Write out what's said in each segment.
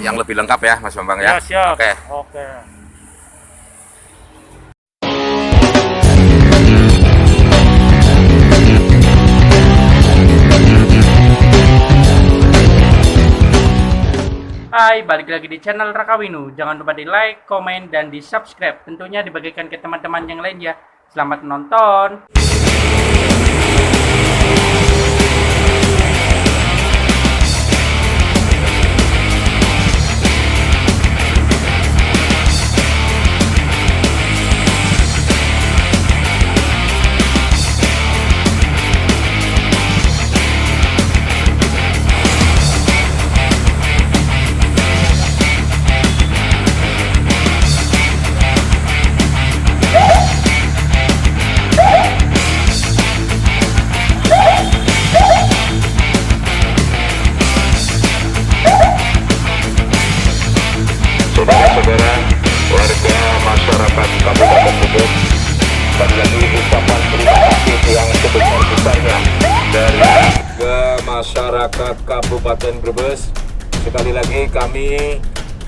yang lebih lengkap ya Mas Bambang Ya, ya. siap. Oke. Oke. Hai, balik lagi di channel Rakawinu. Jangan lupa di like, komen, dan di subscribe. Tentunya dibagikan ke teman-teman yang lain ya. Selamat menonton. Saudara-saudara warga masyarakat Kabupaten Brebes, sekali lagi ucapan terima kasih yang sebesar-besarnya dari warga masyarakat Kabupaten Brebes. Sekali lagi kami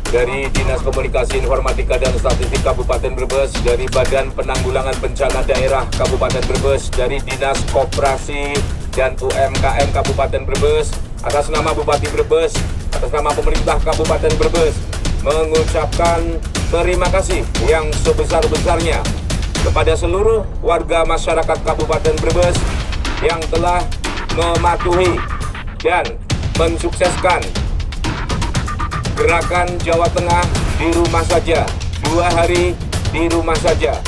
dari Dinas Komunikasi Informatika dan Statistik Kabupaten Brebes, dari Badan Penanggulangan Bencana Daerah Kabupaten Brebes, dari Dinas Koperasi dan UMKM Kabupaten Brebes, atas nama Bupati Brebes, atas nama pemerintah Kabupaten Brebes, mengucapkan terima kasih yang sebesar-besarnya kepada seluruh warga masyarakat Kabupaten Brebes yang telah mematuhi dan mensukseskan gerakan Jawa Tengah di rumah saja, 2 hari di rumah saja.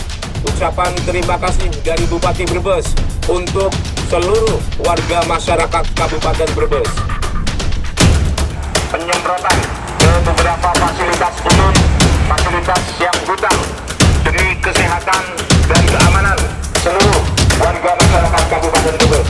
Ucapan terima kasih dari Bupati Brebes untuk seluruh warga masyarakat Kabupaten Brebes. Penyemprotan ke beberapa fasilitas umum, fasilitas yang hutang demi kesehatan dan keamanan seluruh warga masyarakat Kabupaten Brebes.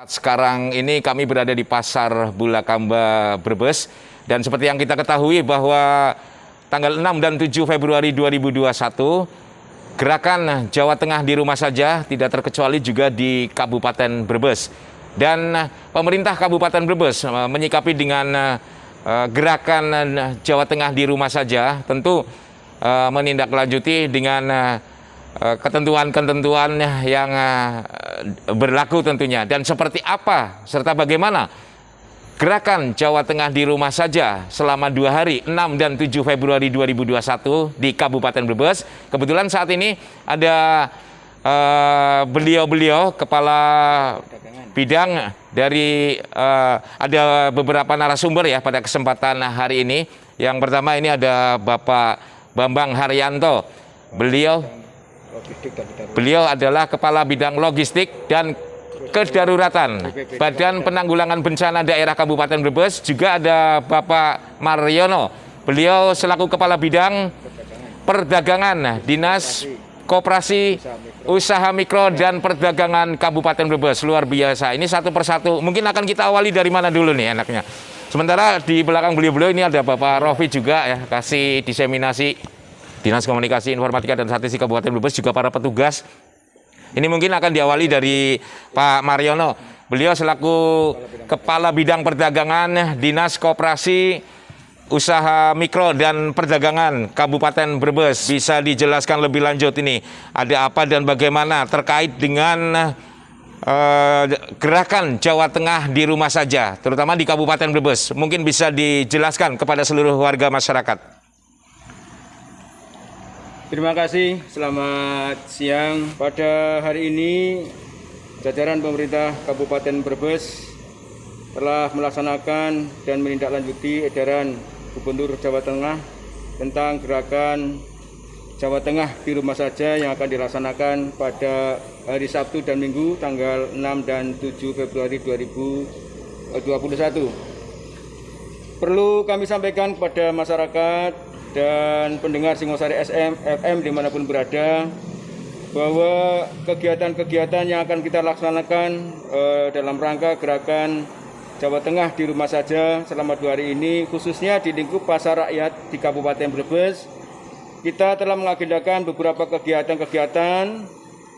Sekarang ini kami berada di Pasar Bulakamba Brebes, dan seperti yang kita ketahui bahwa tanggal 6 dan 7 Februari 2021 gerakan Jawa Tengah di rumah saja tidak terkecuali juga di Kabupaten Brebes. Dan pemerintah Kabupaten Brebes menyikapi dengan gerakan Jawa Tengah di rumah saja tentu menindaklanjuti dengan ketentuan-ketentuan yang berlaku tentunya. Dan seperti apa serta bagaimana gerakan Jawa Tengah di rumah saja selama 2 hari 6 dan 7 Februari 2021 di Kabupaten Brebes. Kebetulan saat ini ada beliau-beliau kepala bidang dari ada beberapa narasumber ya pada kesempatan hari ini. Yang pertama ini ada Bapak Bambang Haryanto. Beliau adalah Kepala Bidang Logistik dan Kedaruratan Badan Penanggulangan Bencana Daerah Kabupaten Brebes. Juga ada Bapak Mariono. Beliau selaku Kepala Bidang Perdagangan Dinas Koperasi Usaha Mikro dan Perdagangan Kabupaten Brebes. Luar biasa. Ini satu persatu. Mungkin akan kita awali dari mana dulu nih enaknya. Sementara di belakang beliau-beliau ini ada Bapak Rofi juga ya, kasih diseminasi Dinas Komunikasi Informatika dan Statistik Kabupaten Brebes, juga para petugas. Ini mungkin akan diawali dari Pak Mariono. Beliau selaku Kepala Bidang Perdagangan Dinas Koperasi Usaha Mikro dan Perdagangan Kabupaten Brebes. Bisa dijelaskan lebih lanjut ini ada apa dan bagaimana terkait dengan gerakan Jawa Tengah di rumah saja, terutama di Kabupaten Brebes. Mungkin bisa dijelaskan kepada seluruh warga masyarakat. Terima kasih, selamat siang. Pada hari ini, jajaran pemerintah Kabupaten Brebes telah melaksanakan dan menindaklanjuti edaran Gubernur Jawa Tengah tentang gerakan Jawa Tengah di rumah saja yang akan dilaksanakan pada hari Sabtu dan Minggu tanggal 6 dan 7 Februari 2021. Perlu kami sampaikan kepada masyarakat dan pendengar Singosari FM dimanapun berada bahwa kegiatan-kegiatan yang akan kita laksanakan dalam rangka gerakan Jawa Tengah di rumah saja selama 2 hari ini, khususnya di lingkup pasar rakyat di Kabupaten Brebes, kita telah mengagendakan beberapa kegiatan-kegiatan.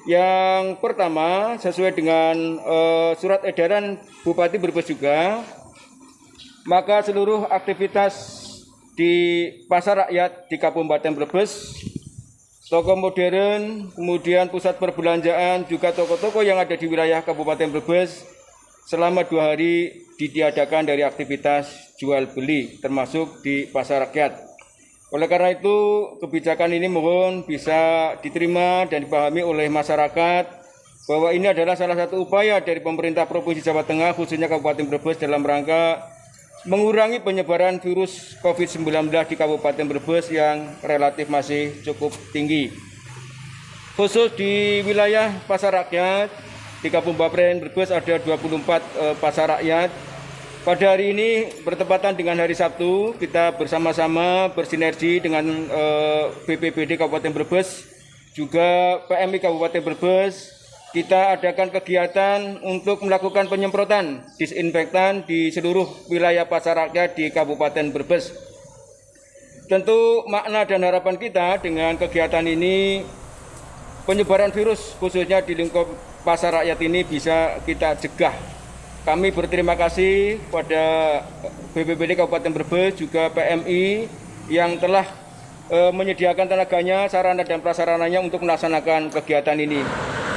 Yang pertama, sesuai dengan surat edaran Bupati Brebes juga, maka seluruh aktivitas di pasar rakyat di Kabupaten Brebes, toko modern, kemudian pusat perbelanjaan, juga toko-toko yang ada di wilayah Kabupaten Brebes selama 2 hari ditiadakan dari aktivitas jual beli, termasuk di pasar rakyat. Oleh karena itu, kebijakan ini mohon bisa diterima dan dipahami oleh masyarakat bahwa ini adalah salah satu upaya dari pemerintah Provinsi Jawa Tengah, khususnya Kabupaten Brebes, dalam rangka mengurangi penyebaran virus COVID-19 di Kabupaten Brebes yang relatif masih cukup tinggi. Khusus di wilayah pasar rakyat di Kabupaten Brebes ada 24 pasar rakyat. Pada hari ini bertepatan dengan hari Sabtu, kita bersama-sama bersinergi dengan BPBD Kabupaten Brebes, juga PMI Kabupaten Brebes. Kita adakan kegiatan untuk melakukan penyemprotan disinfektan di seluruh wilayah pasar rakyat di Kabupaten Brebes. Tentu makna dan harapan kita dengan kegiatan ini, penyebaran virus khususnya di lingkup pasar rakyat ini bisa kita cegah. Kami berterima kasih pada BPBD Kabupaten Brebes, juga PMI yang telah menyediakan tenaganya, sarana dan prasarananya untuk melaksanakan kegiatan ini.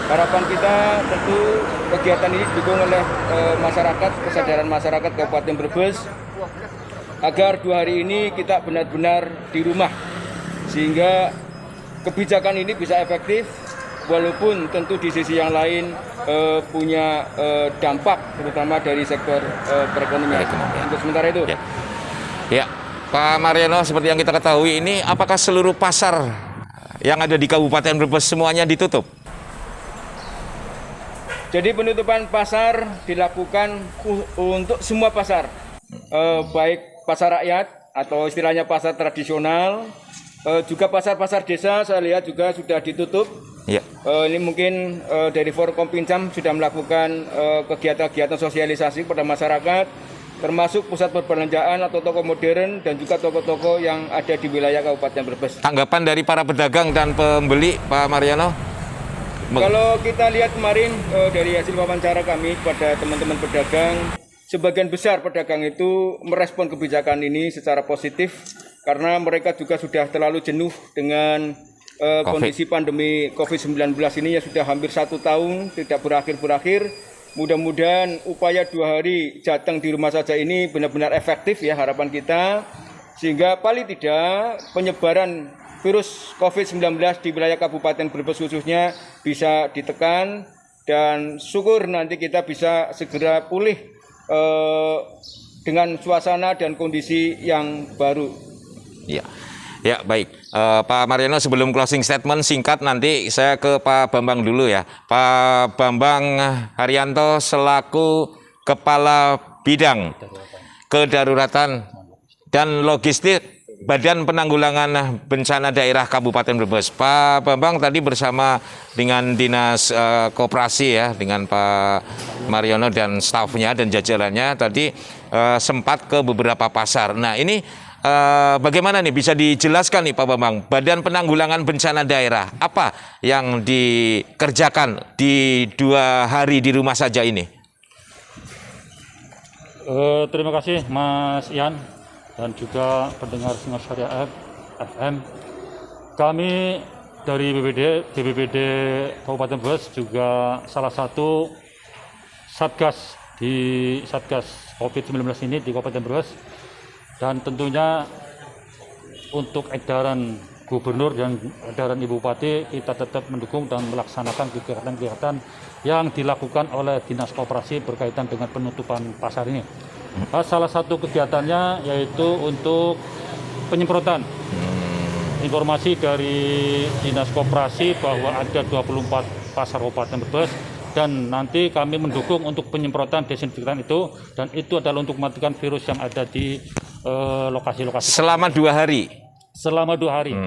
Harapan kita tentu kegiatan ini didukung oleh masyarakat, kesadaran masyarakat Kabupaten Brebes, agar 2 hari ini kita benar-benar di rumah, sehingga kebijakan ini bisa efektif, walaupun tentu di sisi yang lain punya dampak, terutama dari sektor perekonomian. Untuk sementara itu. Ya, Pak Mariono, seperti yang kita ketahui ini, apakah seluruh pasar yang ada di Kabupaten Brebes semuanya ditutup? Jadi penutupan pasar dilakukan untuk semua pasar, baik pasar rakyat atau istilahnya pasar tradisional, juga pasar-pasar desa saya lihat juga sudah ditutup. Ya. Ini mungkin dari Forkompinjam sudah melakukan kegiatan-kegiatan sosialisasi kepada masyarakat, termasuk pusat perbelanjaan atau toko modern dan juga toko-toko yang ada di wilayah Kabupaten Brebes. Tanggapan dari para pedagang dan pembeli, Pak Mariono? Kalau kita lihat kemarin dari hasil wawancara kami kepada teman-teman pedagang, sebagian besar pedagang itu merespon kebijakan ini secara positif karena mereka juga sudah terlalu jenuh dengan kondisi pandemi COVID-19 ini yang sudah hampir 1 tahun tidak berakhir-berakhir. Mudah-mudahan upaya 2 hari jateng di rumah saja ini benar-benar efektif ya, harapan kita, sehingga paling tidak penyebaran virus COVID-19 di wilayah Kabupaten Brebes khususnya bisa ditekan, dan syukur nanti kita bisa segera pulih dengan suasana dan kondisi yang baru. Ya, ya baik. Pak Mariono, sebelum closing statement singkat nanti saya ke Pak Bambang dulu ya. Pak Bambang Haryanto selaku Kepala Bidang Kedaruratan dan Logistik Badan Penanggulangan Bencana Daerah Kabupaten Brebes. Pak Bambang tadi bersama dengan Dinas Koperasi ya, dengan Pak Mariono dan stafnya dan jajarannya tadi sempat ke beberapa pasar. Nah ini bagaimana nih, bisa dijelaskan nih Pak Bambang, Badan Penanggulangan Bencana Daerah, apa yang dikerjakan di 2 hari di rumah saja ini? Terima kasih Mas Ian dan juga pendengar Singosari FM. Kami dari BPBD Kabupaten Brebes juga salah satu satgas di Satgas COVID-19 ini di Kabupaten Brebes. Dan tentunya untuk edaran gubernur dan edaran ibu bupati, kita tetap mendukung dan melaksanakan kegiatan-kegiatan yang dilakukan oleh Dinas Koperasi berkaitan dengan penutupan pasar ini. Salah satu kegiatannya yaitu untuk penyemprotan. Informasi dari Dinas Koperasi bahwa ada 24 pasar Kabupaten Brebes, dan nanti kami mendukung untuk penyemprotan desinfektan itu, dan itu adalah untuk mematikan virus yang ada di lokasi-lokasi. Selama 2 hari? Selama 2 hari.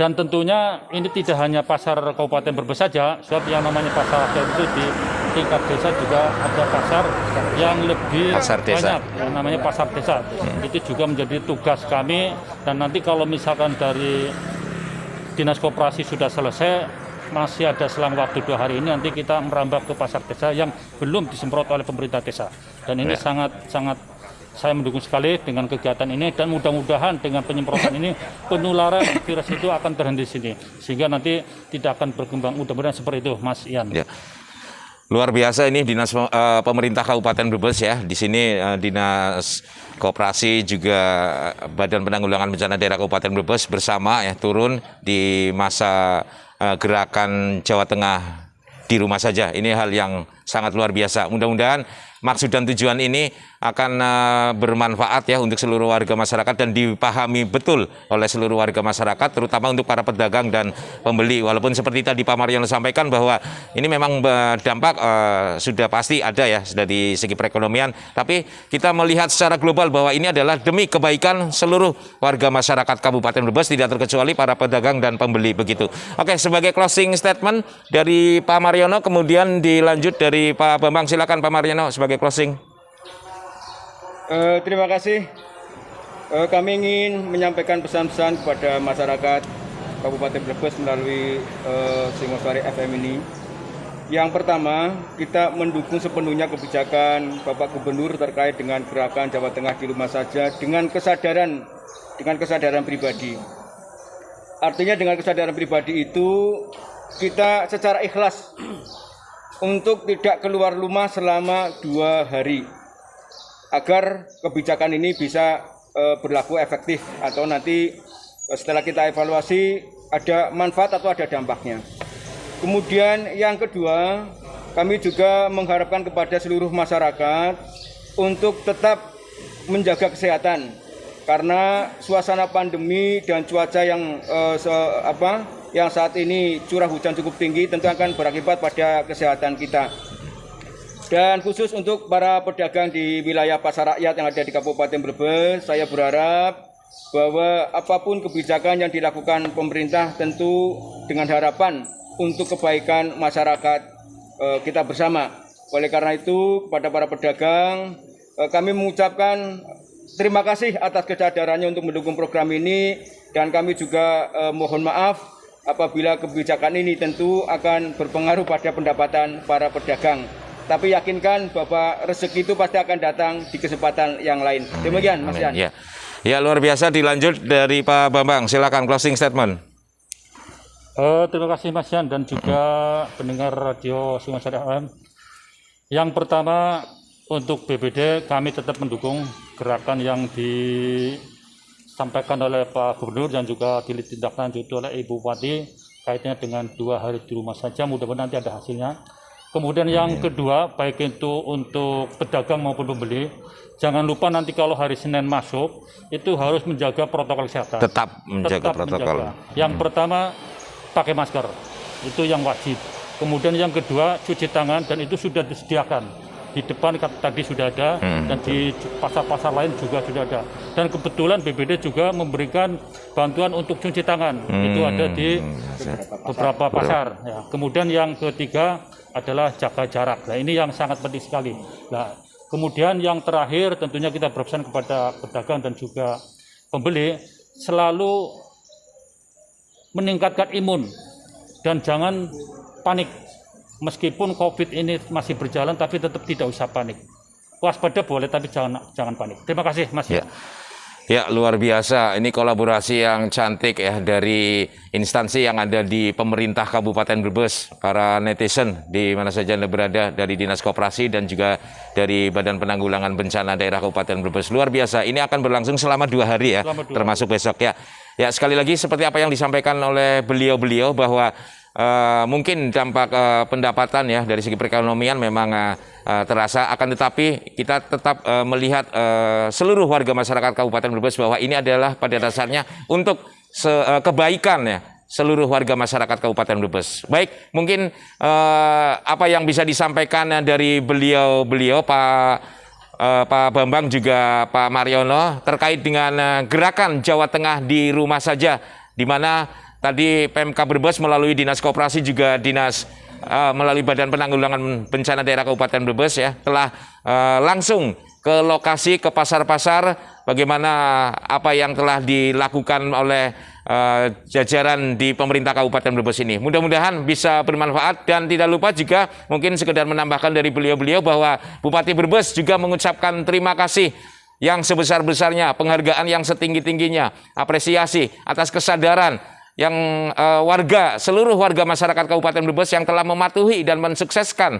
Dan tentunya ini tidak hanya pasar Kabupaten Brebes saja, sebab yang namanya pasar rakyat itu di tingkat desa juga ada pasar yang lebih banyak, yang namanya pasar desa. Itu juga menjadi tugas kami, dan nanti kalau misalkan dari Dinas Koperasi sudah selesai, masih ada selang waktu 2 hari ini, nanti kita merambah ke pasar desa yang belum disemprot oleh pemerintah desa. Dan ini sangat saya mendukung sekali dengan kegiatan ini, dan mudah-mudahan dengan penyemprotan ini penularan virus itu akan terhenti di sini, sehingga nanti tidak akan berkembang. Mudah-mudahan seperti itu, Mas Ian. Ya. Luar biasa ini Dinas Pemerintah Kabupaten Brebes ya. Di sini Dinas Koperasi juga Badan Penanggulangan Bencana Daerah Kabupaten Brebes bersama ya turun di masa gerakan Jawa Tengah di rumah saja. Ini hal yang sangat luar biasa. Mudah-mudahan maksud dan tujuan ini akan bermanfaat ya untuk seluruh warga masyarakat dan dipahami betul oleh seluruh warga masyarakat, terutama untuk para pedagang dan pembeli. Walaupun seperti tadi Pak Mariono sampaikan bahwa ini memang dampak sudah pasti ada ya dari segi perekonomian, tapi kita melihat secara global bahwa ini adalah demi kebaikan seluruh warga masyarakat Kabupaten Brebes, tidak terkecuali para pedagang dan pembeli begitu. Oke, sebagai closing statement dari Pak Mariono, kemudian dilanjut dari Pak Bambang. Silakan Pak Mariono sebagai closing. Terima kasih. Kami ingin menyampaikan pesan-pesan kepada masyarakat Kabupaten Brebes melalui Singosari FM ini. Yang pertama, kita mendukung sepenuhnya kebijakan Bapak Gubernur terkait dengan gerakan Jawa Tengah di rumah saja dengan kesadaran pribadi. Artinya dengan kesadaran pribadi itu kita secara ikhlas untuk tidak keluar rumah selama 2 hari agar kebijakan ini bisa berlaku efektif, atau nanti setelah kita evaluasi ada manfaat atau ada dampaknya. Kemudian yang kedua, kami juga mengharapkan kepada seluruh masyarakat untuk tetap menjaga kesehatan, karena suasana pandemi dan cuaca yang saat ini curah hujan cukup tinggi tentu akan berakibat pada kesehatan kita. Dan khusus untuk para pedagang di wilayah pasar rakyat yang ada di Kabupaten Brebes, saya berharap bahwa apapun kebijakan yang dilakukan pemerintah tentu dengan harapan untuk kebaikan masyarakat kita bersama. Oleh karena itu, kepada para pedagang, kami mengucapkan terima kasih atas kesadarannya untuk mendukung program ini, dan kami juga mohon maaf apabila kebijakan ini tentu akan berpengaruh pada pendapatan para pedagang. Tapi yakinkan bahwa rezeki itu pasti akan datang di kesempatan yang lain. Demikian, Mas Ian. Ya, luar biasa. Dilanjut dari Pak Bambang, silakan closing statement. Terima kasih Mas Yan dan juga pendengar radio Singosari FM. Yang pertama, untuk BPD kami tetap mendukung gerakan yang disampaikan oleh Pak Gubernur dan juga ditindaklanjuti oleh Ibu Bupati kaitannya dengan 2 hari di rumah saja. Mudah-mudahan nanti ada hasilnya. Kemudian yang kedua, baik itu untuk pedagang maupun pembeli, jangan lupa nanti kalau hari Senin masuk itu harus menjaga protokol kesehatan. Tetap menjaga protokol. Yang pertama, pakai masker, itu yang wajib. Kemudian yang kedua, cuci tangan, dan itu sudah disediakan di depan tadi sudah ada, dan di pasar-pasar lain juga sudah ada. Dan kebetulan BPD juga memberikan bantuan untuk cuci tangan, itu ada di beberapa pasar. Ya. Kemudian yang ketiga adalah jaga jarak. Nah, ini yang sangat penting sekali. Nah, kemudian yang terakhir tentunya kita berpesan kepada pedagang dan juga pembeli selalu meningkatkan imun dan jangan panik. Meskipun COVID ini masih berjalan, tapi tetap tidak usah panik. Waspada boleh, tapi jangan panik. Terima kasih, Mas. Ya, luar biasa. Ini kolaborasi yang cantik ya dari instansi yang ada di pemerintah Kabupaten Brebes, para netizen di mana saja Anda berada, dari Dinas Koperasi dan juga dari Badan Penanggulangan Bencana Daerah Kabupaten Brebes. Luar biasa. Ini akan berlangsung selama 2 hari ya, termasuk besok ya. Ya, sekali lagi seperti apa yang disampaikan oleh beliau-beliau bahwa mungkin dampak pendapatan ya dari segi perekonomian memang terasa, akan tetapi kita tetap melihat seluruh warga masyarakat Kabupaten Brebes bahwa ini adalah pada dasarnya untuk kebaikan ya seluruh warga masyarakat Kabupaten Brebes. Baik, mungkin apa yang bisa disampaikan dari beliau-beliau Pak Bambang juga Pak Mariono terkait dengan gerakan Jawa Tengah di rumah saja, di mana tadi Pemkab Brebes melalui Dinas Koperasi juga melalui Badan Penanggulangan Bencana Daerah Kabupaten Brebes ya telah langsung ke lokasi, ke pasar-pasar, bagaimana apa yang telah dilakukan oleh jajaran di pemerintah Kabupaten Brebes ini. Mudah-mudahan bisa bermanfaat, dan tidak lupa juga mungkin sekedar menambahkan dari beliau-beliau bahwa Bupati Brebes juga mengucapkan terima kasih yang sebesar-besarnya, penghargaan yang setinggi-tingginya, apresiasi atas kesadaran yang seluruh warga masyarakat Kabupaten Brebes yang telah mematuhi dan mensukseskan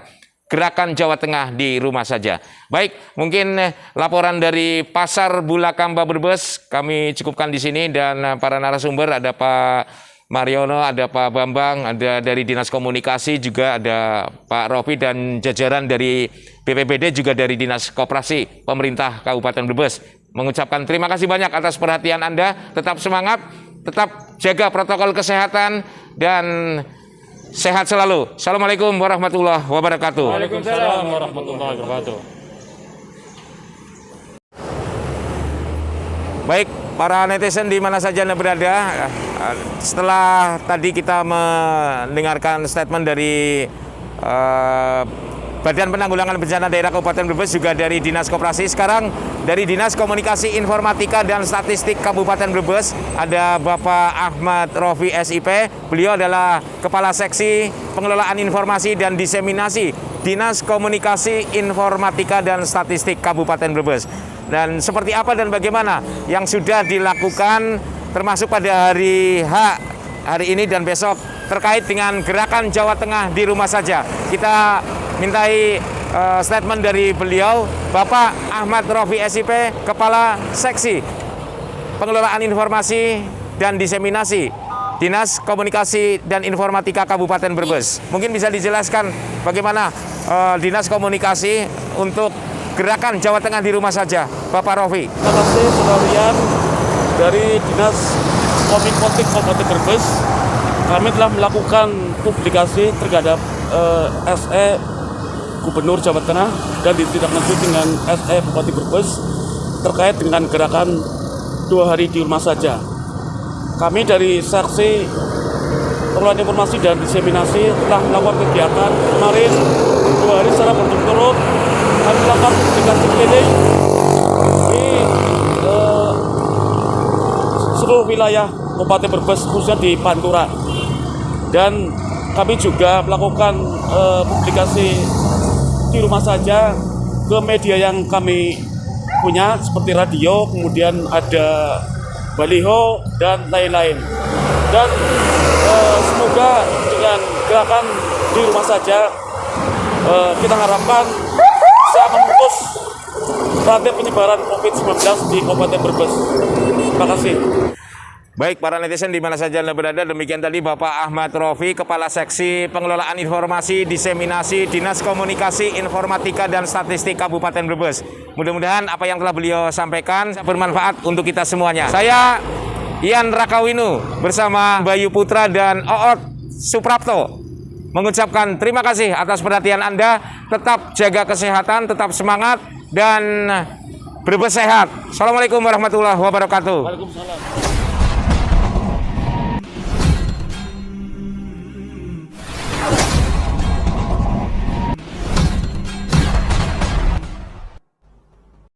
gerakan Jawa Tengah di rumah saja. Baik, mungkin laporan dari Pasar Bulakamba Brebes kami cukupkan di sini, dan para narasumber ada Pak Mariono, ada Pak Bambang, ada dari Dinas Komunikasi, juga ada Pak Rofi dan jajaran dari BPBD, juga dari Dinas Koperasi pemerintah Kabupaten Brebes. Mengucapkan terima kasih banyak atas perhatian Anda. Tetap semangat, tetap jaga protokol kesehatan, dan sehat selalu. Assalamualaikum warahmatullahi wabarakatuh. Waalaikumsalam warahmatullahi wabarakatuh. Baik, para netizen di mana saja Anda berada, setelah tadi kita mendengarkan statement dari Badan Penanggulangan Bencana Daerah Kabupaten Brebes, juga dari Dinas Koperasi. Sekarang dari Dinas Komunikasi Informatika dan Statistik Kabupaten Brebes ada Bapak Ahmad Rofi SIP. Beliau adalah Kepala Seksi Pengelolaan Informasi dan Diseminasi Dinas Komunikasi Informatika dan Statistik Kabupaten Brebes. Dan seperti apa dan bagaimana yang sudah dilakukan termasuk pada hari ini dan besok terkait dengan gerakan Jawa Tengah di rumah saja. Kita mintai statement dari beliau, Bapak Ahmad Rofi SIP, Kepala Seksi Pengelolaan Informasi dan Diseminasi Dinas Komunikasi dan Informatika Kabupaten Brebes. Mungkin bisa dijelaskan bagaimana Dinas Komunikasi untuk gerakan Jawa Tengah di rumah saja, Bapak Rofi. Terima kasih, Saudara Rian. Dari Dinas Kominfotik Kabupaten Brebes, kami telah melakukan publikasi terhadap SE Gubernur Jawa Tengah dan ditindaklanjuti dengan SE Bupati Brebes terkait dengan gerakan 2 hari di rumah saja. Kami dari seksi pengelolaan informasi dan diseminasi telah melakukan kegiatan kemarin 2 hari secara berturut-turut. Kami melakukan publikasi keliling di seluruh wilayah Kabupaten Brebes, khususnya di Pantura. Dan kami juga melakukan publikasi di rumah saja ke media yang kami punya seperti radio, kemudian ada baliho dan lain-lain. Dan semoga dengan gerakan di rumah saja kita harapkan bisa memutus rantai penyebaran COVID-19 di Kabupaten Brebes. Terima kasih. Baik para netizen di mana saja Anda berada, demikian tadi Bapak Ahmad Rofi, Kepala Seksi Pengelolaan Informasi Diseminasi Dinas Komunikasi Informatika dan Statistik Kabupaten Brebes. Mudah-mudahan apa yang telah beliau sampaikan bermanfaat untuk kita semuanya. Saya Ian Rakawinu bersama Bayu Putra dan Oot Suprapto mengucapkan terima kasih atas perhatian Anda. Tetap jaga kesehatan, tetap semangat dan Brebes sehat. Assalamualaikum warahmatullahi wabarakatuh. Waalaikumsalam.